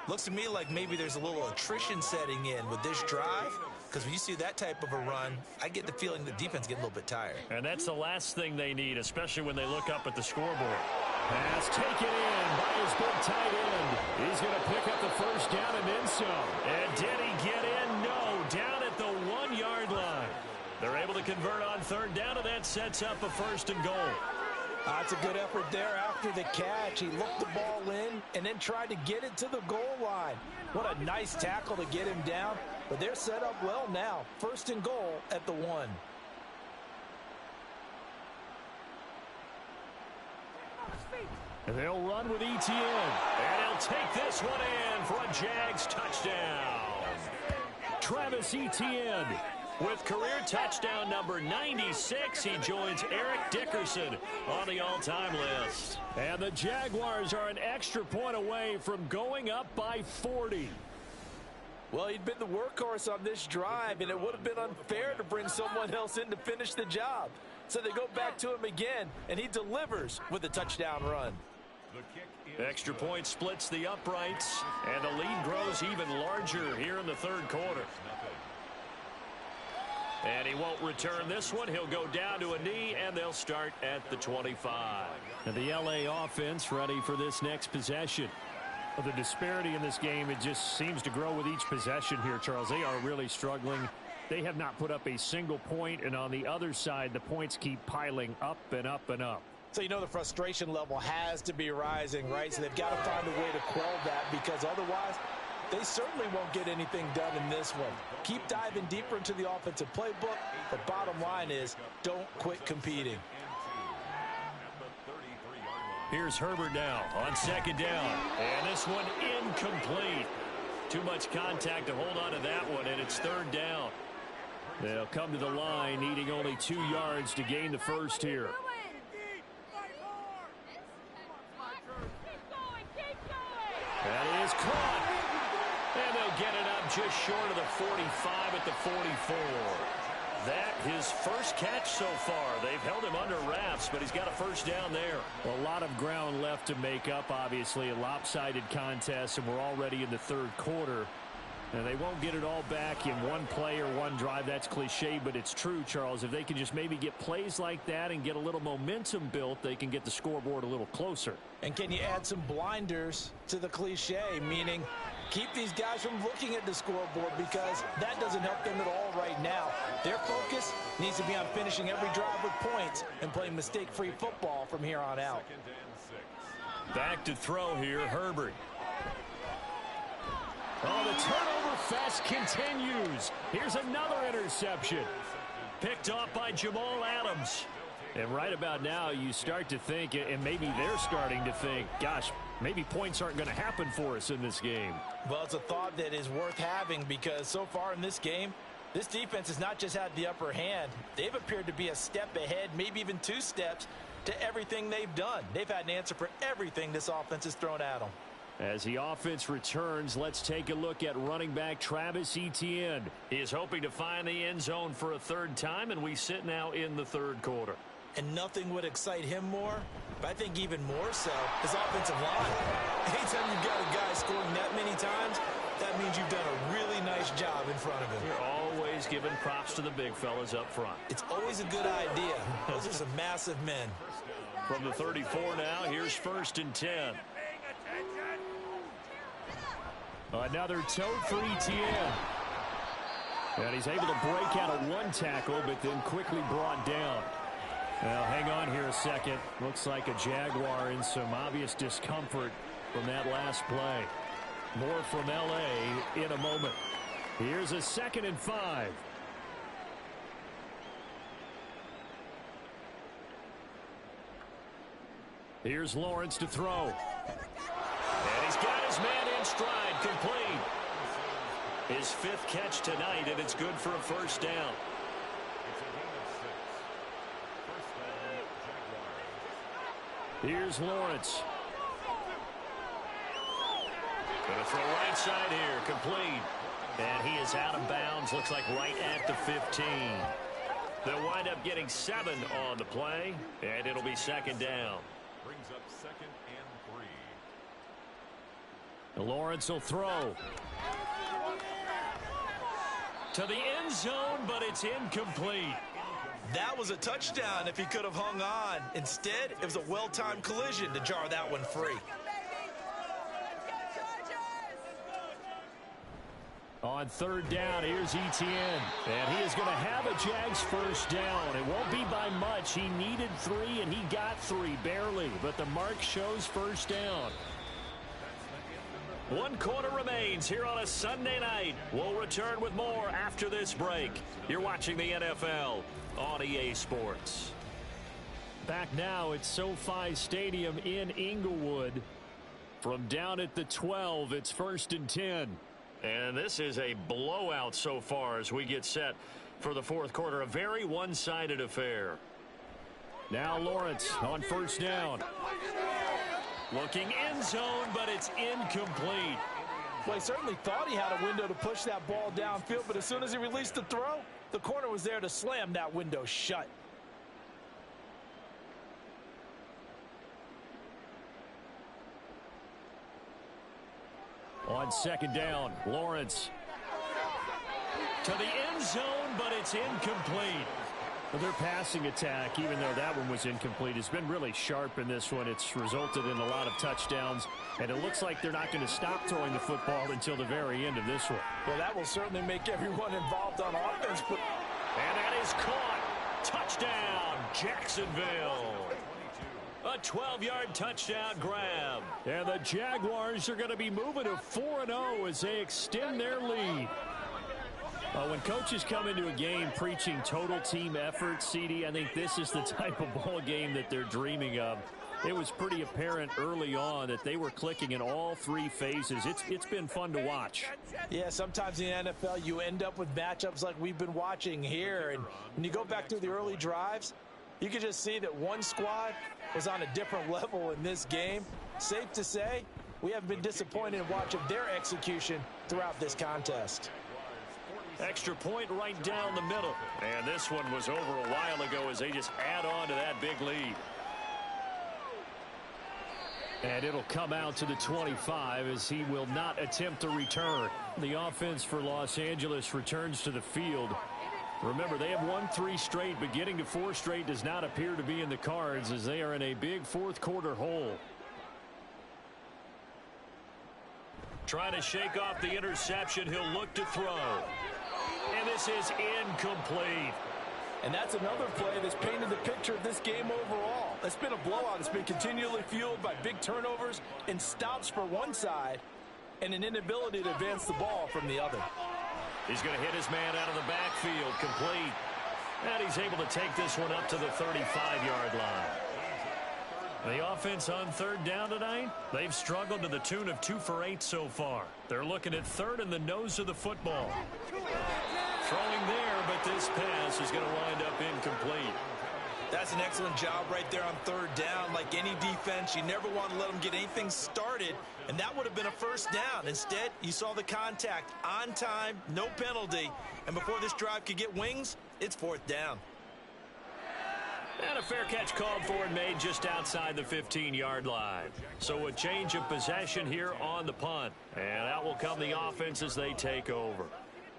Looks to me like maybe there's a little attrition setting in with this drive, because when you see that type of a run, I get the feeling the defense gets a little bit tired. And that's the last thing they need, especially when they look up at the scoreboard. Pass taken in by his big tight end. He's going to pick up the first down and then some. And did he get in? No, down at the 1-yard line. They're able to convert on third down, and that sets up a first and goal. That's a good effort there after the catch. He looked the ball in and then tried to get it to the goal line. What a nice tackle to get him down. But they're set up well now. First and goal at the 1. And they'll run with ETN. And he'll take this one in for a Jags touchdown. Travis Etienne. With career touchdown number 96, he joins Eric Dickerson on the all-time list. And the Jaguars are an extra point away from going up by 40. Well, he'd been the workhorse on this drive, and it would have been unfair to bring someone else in to finish the job. So they go back to him again, and he delivers with a touchdown run. Extra point splits the uprights, and the lead grows even larger here in the third quarter. And he won't return this one. He'll go down to a knee, and they'll start at the 25. And the LA offense ready for this next possession. Well, the disparity in this game, it just seems to grow with each possession here, Charles. They are really struggling. They have not put up a single point, and on the other side, the points keep piling up and up and up. So you know the frustration level has to be rising, right? So they've got to find a way to quell that, because otherwise they certainly won't get anything done in this one. Keep diving deeper into the offensive playbook. The bottom line is don't quit competing. Here's Herbert now on second down. And this one incomplete. Too much contact to hold on to that one, and it's third down. They'll come to the line, needing only 2 yards to gain the first here. That is caught. And they'll get it up just short of the 45 at the 44. That his first catch so far. They've held him under wraps, but he's got a first down there. Well, a lot of ground left to make up, obviously. A lopsided contest, and we're already in the third quarter. And they won't get it all back in one play or one drive. That's cliche, but it's true, Charles. If they can just maybe get plays like that and get a little momentum built, they can get the scoreboard a little closer. And can you add some blinders to the cliche, meaning keep these guys from looking at the scoreboard, because that doesn't help them at all right now. Their focus needs to be on finishing every drive with points and playing mistake-free football from here on out. Back to throw here, Herbert. Oh, the fest continues. Here's another interception. Picked off by Jamal Adams. And right about now, you start to think, and maybe they're starting to think, gosh, maybe points aren't going to happen for us in this game. Well, it's a thought that is worth having because so far in this game, this defense has not just had the upper hand. They've appeared to be a step ahead, maybe even 2 steps to everything they've done. They've had an answer for everything this offense has thrown at them. As the offense returns, let's take a look at running back Travis Etienne. He is hoping to find the end zone for a 3rd time, and we sit now in the 3rd quarter. And nothing would excite him more, but I think even more so, his offensive line. Anytime you've got a guy scoring that many times, that means you've done a really nice job in front of him. You're always giving props to the big fellas up front. It's always a good idea. Those are some massive men. From the 34 now, here's 1st and 10. Another tote for Etienne. And he's able to break out of 1 tackle, but then quickly brought down. Now, hang on here a second. Looks like a Jaguar in some obvious discomfort from that last play. More from L.A. in a moment. Here's a 2nd and 5. Here's Lawrence to throw. And he's got his man in stride, complete. His 5th catch tonight, and it's good for a 1st down. Here's Lawrence. Going to throw right side here, complete. And he is out of bounds, looks like right at the 15. They'll wind up getting 7 on the play, and it'll be 2nd down. Brings up 2nd and 3. Lawrence will throw. To the end zone, but it's incomplete. That was a touchdown if he could have hung on. Instead, it was a well-timed collision to jar that one free. On 3rd down, here's Etienne. And he is going to have a Jags 1st down. It won't be by much. He needed 3, and he got 3, barely. But the mark shows 1st down. 1 quarter remains here on a Sunday night. We'll return with more after this break. You're watching the NFL on EA Sports. Back now at SoFi Stadium in Inglewood. From down at the 12, it's 1st and 10. And this is a blowout so far as we get set for the 4th quarter. A very one-sided affair. Now Lawrence on 1st down. Looking end zone, but it's incomplete. Well, he certainly thought he had a window to push that ball downfield, but as soon as he released the throw, the corner was there to slam that window shut. On 2nd down, Lawrence. To the end zone, but it's incomplete. Well, their passing attack, even though that one was incomplete, has been really sharp in this one. It's resulted in a lot of touchdowns, and it looks like they're not going to stop throwing the football until the very end of this one. Well, that will certainly make everyone involved on offense. And that is caught. Touchdown, Jacksonville. A 12-yard touchdown grab. And the Jaguars are going to be moving to 4-0 as they extend their lead. When coaches come into a game preaching total team effort, CD, I think this is the type of ball game that they're dreaming of. It was pretty apparent early on that they were clicking in all 3 phases. It's been fun to watch. Yeah, sometimes in the NFL you end up with matchups like we've been watching here. And when you go back through the early drives, you can just see that one squad was on a different level in this game. Safe to say, we haven't been disappointed in watching their execution throughout this contest. Extra point right down the middle. And this one was over a while ago as they just add on to that big lead. And it'll come out to the 25 as he will not attempt to return. The offense for Los Angeles returns to the field. Remember, they have won 3 straight, but getting to 4 straight does not appear to be in the cards as they are in a big 4th quarter hole. Trying to shake off the interception. He'll look to throw. And this is incomplete. And that's another play that's painted the picture of this game overall. It's been a blowout. It's been continually fueled by big turnovers and stops for one side and an inability to advance the ball from the other. He's going to hit his man out of the backfield, complete. And he's able to take this one up to the 35-yard line. The offense on third down tonight, they've struggled to the tune of 2 for 8 so far. They're looking at third in the nose of the football. Throwing there, but this pass is going to wind up incomplete. That's an excellent job right there on third down. Like any defense, you never want to let them get anything started, and that would have been a first down. Instead, you saw the contact on time, no penalty, and before this drive could get wings, it's fourth down. And a fair catch called for and made just outside the 15-yard line. So a change of possession here on the punt. And out will come the offense as they take over.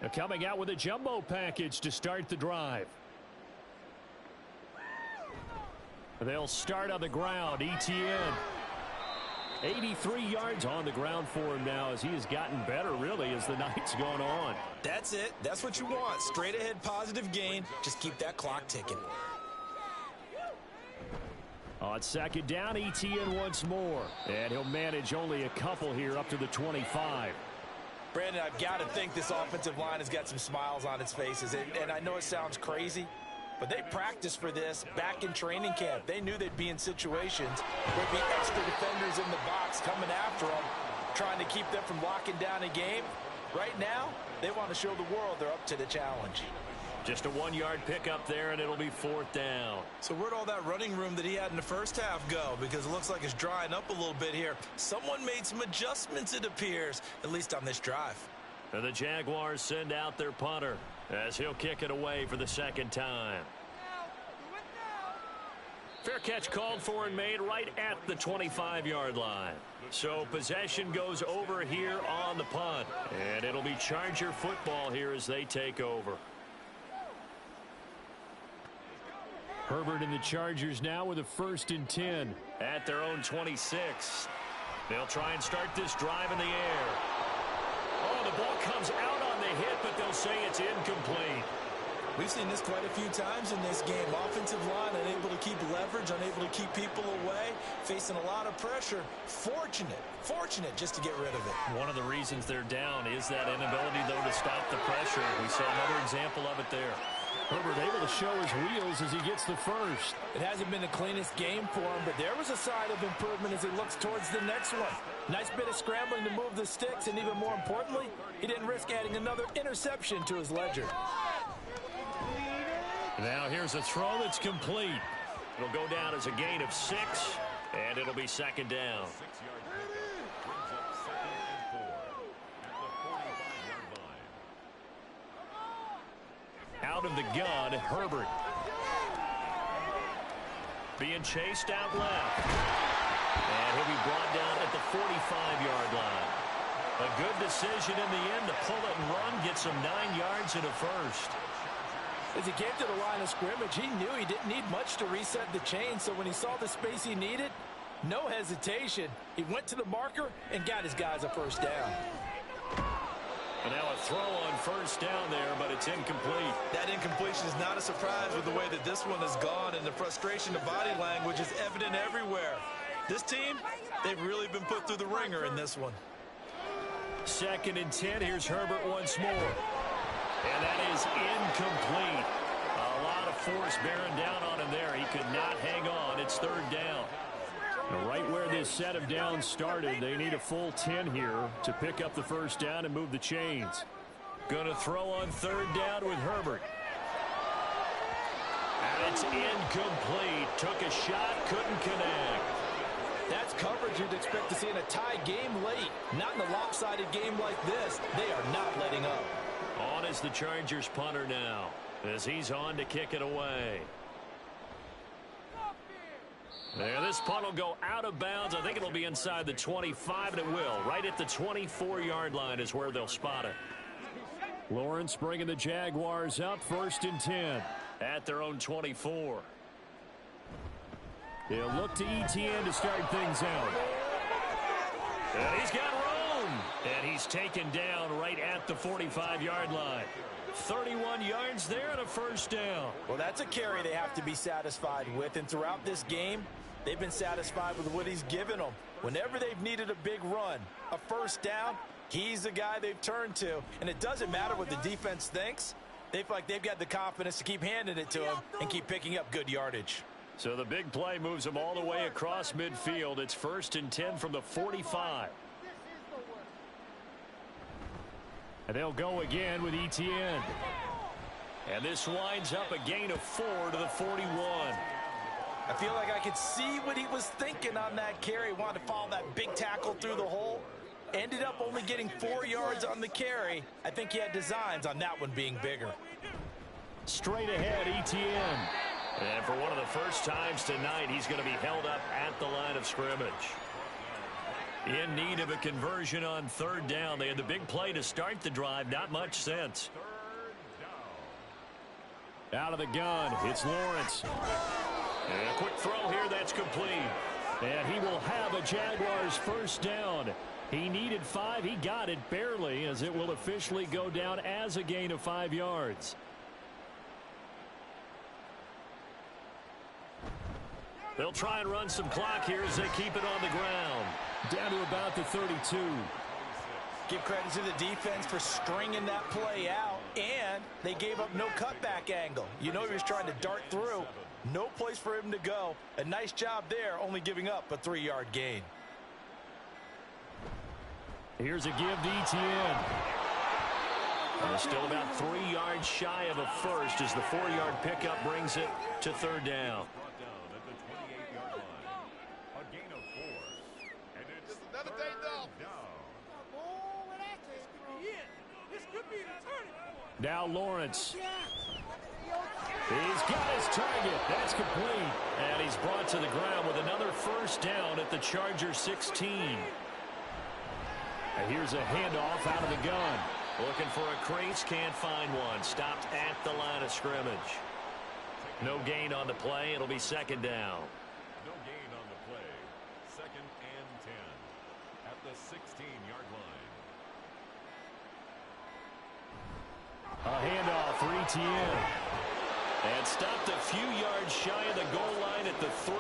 Now coming out with a jumbo package to start the drive. They'll start on the ground. ETN. 83 yards on the ground for him now as he has gotten better, really, as the night's gone on. That's it. That's what you want. Straight ahead positive gain. Just keep that clock ticking. On second down, ETN once more. And he'll manage only a couple here up to the 25. Brandon, I've got to think this offensive line has got some smiles on its faces. And I know it sounds crazy, but they practiced for this back in training camp. They knew they'd be in situations where there'd be extra defenders in the box coming after them, trying to keep them from locking down a game. Right now, they want to show the world they're up to the challenge. Just a 1-yard pickup there, and it'll be fourth down. So where'd all that running room that he had in the first half go? Because it looks like it's drying up a little bit here. Someone made some adjustments, it appears, at least on this drive. And the Jaguars send out their punter as he'll kick it away for the second time. Fair catch called for and made right at the 25-yard line. So possession goes over here on the punt. And it'll be Charger football here as they take over. Herbert and the Chargers now with a 1st and 10. At their own 26. They'll try and start this drive in the air. Oh, the ball comes out on the hit, but they'll say it's incomplete. We've seen this quite a few times in this game. Offensive line unable to keep leverage, unable to keep people away, facing a lot of pressure. Fortunate just to get rid of it. One of the reasons they're down is that inability, though, to stop the pressure. We saw another example of it there. Herbert able to show his wheels as he gets the first. It hasn't been the cleanest game for him, but there was a sign of improvement as he looks towards the next one. Nice bit of scrambling to move the sticks, and even more importantly, he didn't risk adding another interception to his ledger. Now here's a throw that's complete. It'll go down as a gain of 6, and it'll be second down. Out of the gun, Herbert. Being chased out left. And he'll be brought down at the 45-yard line. A good decision in the end to pull it and run, get some 9 yards and a first. As he came to the line of scrimmage, he knew he didn't need much to reset the chain, so when he saw the space he needed, no hesitation. He went to the marker and got his guys a first down. And now a throw on first down there, but it's incomplete. That incompletion is not a surprise with the way that this one has gone, and the frustration of body language is evident everywhere. This team, they've really been put through the ringer in this one. 2nd and 10. Here's Herbert once more. And that is incomplete. A lot of force bearing down on him there. He could not hang on. It's third down. Right where this set of downs started, they need a full 10 here to pick up the first down and move the chains. Going to throw on third down with Herbert. And it's incomplete. Took a shot, couldn't connect. That's coverage you'd expect to see in a tie game late. Not in a lopsided game like this. They are not letting up. On is the Chargers punter now, as he's on to kick it away. There, this punt will go out of bounds. I think it'll be inside the 25, and it will. Right at the 24-yard line is where they'll spot it. Lawrence bringing the Jaguars up, 1st and 10. At their own 24. They'll look to ETN to start things out. And he's got room. And he's taken down right at the 45-yard line. 31 yards there and a first down. Well, that's a carry they have to be satisfied with. And throughout this game, they've been satisfied with what he's given them. Whenever they've needed a big run, a first down, he's the guy they've turned to. And it doesn't matter what the defense thinks. They feel like they've got the confidence to keep handing it to him and keep picking up good yardage. So the big play moves them all the way across midfield. It's 1st and 10 from the 45. And they'll go again with Etienne. And this winds up a gain of 4 to the 41. I feel like I could see what he was thinking on that carry. Wanted to follow that big tackle through the hole. Ended up only getting 4 yards on the carry. I think he had designs on that one being bigger. Straight ahead, Etienne. And for one of the first times tonight, he's going to be held up at the line of scrimmage. In need of a conversion on 3rd down. They had the big play to start the drive. Not much sense. Out of the gun, it's Lawrence. And a quick throw here, that's complete. And he will have a Jaguars first down. He needed 5. He got it barely, as it will officially go down as a gain of 5 yards. They'll try and run some clock here as they keep it on the ground. Down to about the 32. Give credit to the defense for stringing that play out, and they gave up no cutback angle. You know he was trying to dart through. No place for him to go. A nice job there, only giving up a 3-yard gain. Here's a give to Etienne. And still about 3 yards shy of a first as the 4-yard pickup brings it to 3rd down. Now Lawrence. He's got his target. That's complete. And he's brought to the ground with another first down at the Charger 16. And here's a handoff out of the gun. Looking for a crease, can't find one. Stopped at the line of scrimmage. No gain on the play. It'll be 2nd down. No gain on the play. 2nd and 10 at the 16-yard line. A handoff for Etienne. And stopped a few yards shy of the goal line at the 3.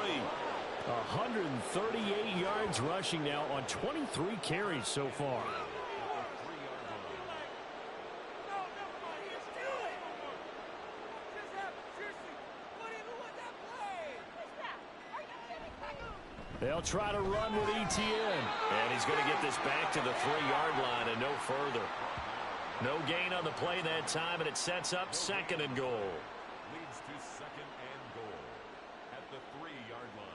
138 yards rushing now on 23 carries so far. They'll try to run with Etienne. And he's going to get this back to the 3-yard line and no further. No gain on the play that time, and it sets up 2nd and goal. Leads to 2nd and goal at the 3-yard line.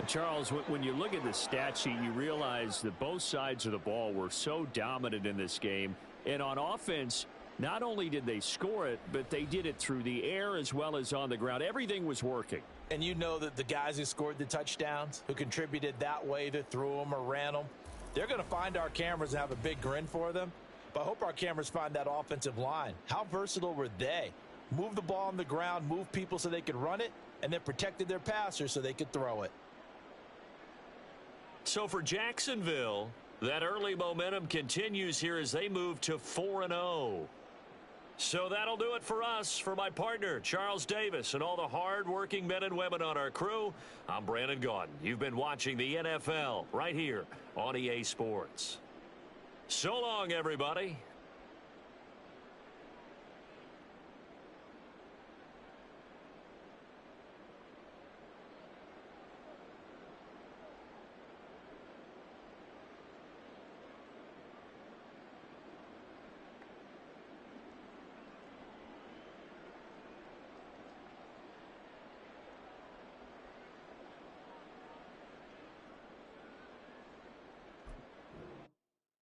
Charles, when you look at the stat sheet, you realize that both sides of the ball were so dominant in this game. And on offense, not only did they score it, but they did it through the air as well as on the ground. Everything was working. And you know that the guys who scored the touchdowns, who contributed that way, either threw them or ran them, they're going to find our cameras and have a big grin for them. But I hope our cameras find that offensive line. How versatile were they? Move the ball on the ground, move people so they could run it, and then protected their passers so they could throw it. So for Jacksonville, that early momentum continues here as they move to 4-0. So that'll do it for us. For my partner, Charles Davis, and all the hard-working men and women on our crew, I'm Brandon Gaudin. You've been watching the NFL right here on EA Sports. So long, everybody.